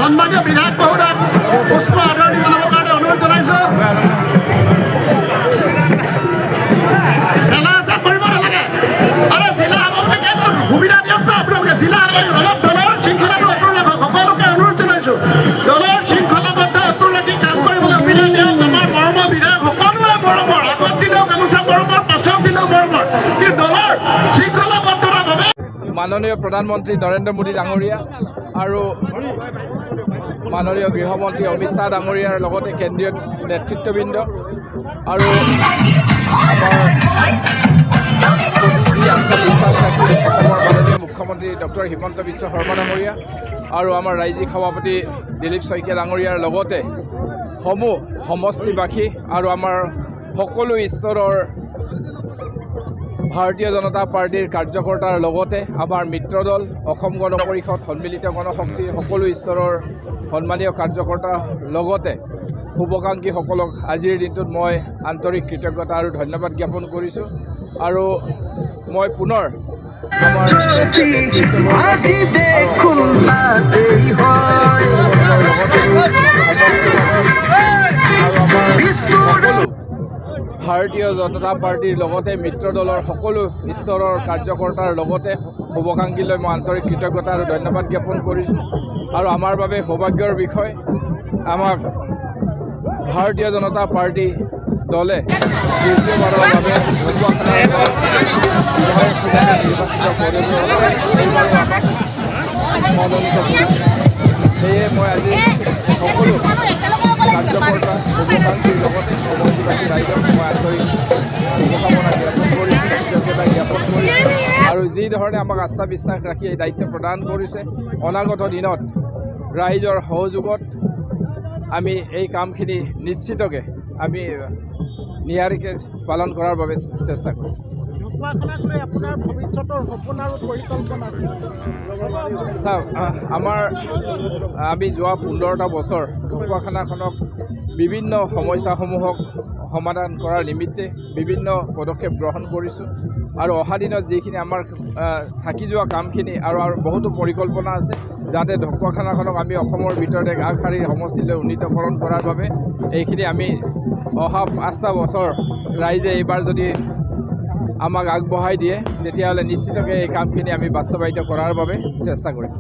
সন্মানীয় বিধায়ক মহোদয়ক পুষ্প আদৰণি জনাবৰ কাৰণে অনুৰোধ জনাইছোঁ। খেলা আশা কৰিব নালাগে। আৰু জিলা সভাপতিক সুবিধা দিয়ক ন আপোনালোকে। জিলা সভাপতি অলপ দলৰ শৃংখলাটো অটুট ৰাখক। সকলোকে অনুৰোধ জনাইছোঁ, দলৰ শৃংখলাবদ্ধ অটুট ৰাখি কাম কৰিবলৈ সুবিধা দিয়ক। আমাৰ মৰমৰ বিধায়ক সকলোৱে মৰমৰ, আগত দিলেও গামোচা মৰমৰ, পাছত দিলেও মৰমৰ, কিন্তু দলৰ শৃংখলাবদ্ধতাভাৱে মাননীয় প্ৰধানমন্ত্ৰী নৰেন্দ্ৰ মোদী ডাঙৰীয়া আৰু মাননীয় গৃহমন্ত্ৰী অমিত শ্বাহ ডাঙৰীয়াৰ লগতে কেন্দ্ৰীয় নেতৃত্ববৃন্দ আৰু আমাৰ মাননীয় মুখ্যমন্ত্ৰী ডক্টৰ হিমন্ত বিশ্ব শৰ্মা ডাঙৰীয়া আৰু আমাৰ ৰাজ্যিক সভাপতি দিলীপ শইকীয়া ডাঙৰীয়াৰ লগতে সমষ্টিবাসী আৰু আমাৰ সকলো স্তৰৰ ভাৰতীয় জনতা পাৰ্টিৰ কাৰ্যকৰ্তাৰ লগতে আমাৰ মিত্ৰদল অসম গণ পৰিষদ সন্মিলিত গণশক্তিৰ সকলো স্তৰৰ সন্মানীয় কাৰ্যকৰ্তাৰ লগতে শুভাকাংক্ষীসকলক আজিৰ দিনটোত মই আন্তৰিক কৃতজ্ঞতা আৰু ধন্যবাদ জ্ঞাপন কৰিছোঁ। আৰু মই পুনৰ আমাৰ ভাৰতীয় জনতা পাৰ্টিৰ লগতে মিত্ৰদলৰ সকলো স্তৰৰ কাৰ্যকৰ্তাৰ লগতে শুভাকাংক্ষীলৈ মই আন্তৰিক কৃতজ্ঞতা আৰু ধন্যবাদ জ্ঞাপন কৰিছোঁ। আৰু আমাৰ বাবে সৌভাগ্যৰ বিষয়, আমাক ভাৰতীয় জনতা পাৰ্টি দলে দ্বিতীয়বাৰৰ বাবে মনোনীত কৰিছে। সেয়ে মই আজি সকলো কাৰ্যকৰ্তা শুভাকাংক্ষীৰ লগতে সমষ্টিবাসী ৰাইজক মই আন্তৰিক শুভকামনা জ্ঞাপন কৰিছোঁ, কৃতজ্ঞতা জ্ঞাপন কৰিছোঁ। আৰু যিধৰণে আমাক আস্থা বিশ্বাস ৰাখি এই দায়িত্ব প্ৰদান কৰিছে, অনাগত দিনত ৰাইজৰ সহযোগত আমি এই কামখিনি নিশ্চিতকৈ আমি নিয়াৰিকৈ পালন কৰাৰ বাবে চেষ্টা কৰিম। আমি যোৱা 15টা বছৰ ঢকুৱাখানাখনক বিভিন্ন সমস্যাসমূহক সমাধান কৰাৰ নিমিত্তে বিভিন্ন পদক্ষেপ গ্ৰহণ কৰিছোঁ। আৰু অহা দিনত যিখিনি আমাৰ থাকি যোৱা কামখিনি আৰু বহুতো পৰিকল্পনা আছে, যাতে ঢকুৱাখানাখনক আমি অসমৰ ভিতৰত এক আগশাৰীৰ সমষ্টিলৈ উন্নীতকৰণ কৰাৰ বাবে এইখিনি আমি অহা 5টা বছৰ ৰাইজে এইবাৰ যদি আমাক আগবঢ়াই দিয়ে, তেতিয়াহ'লে নিশ্চিতকৈ এই কামখিনি আমি বাস্তৱায়িত কৰাৰ বাবে চেষ্টা কৰিম।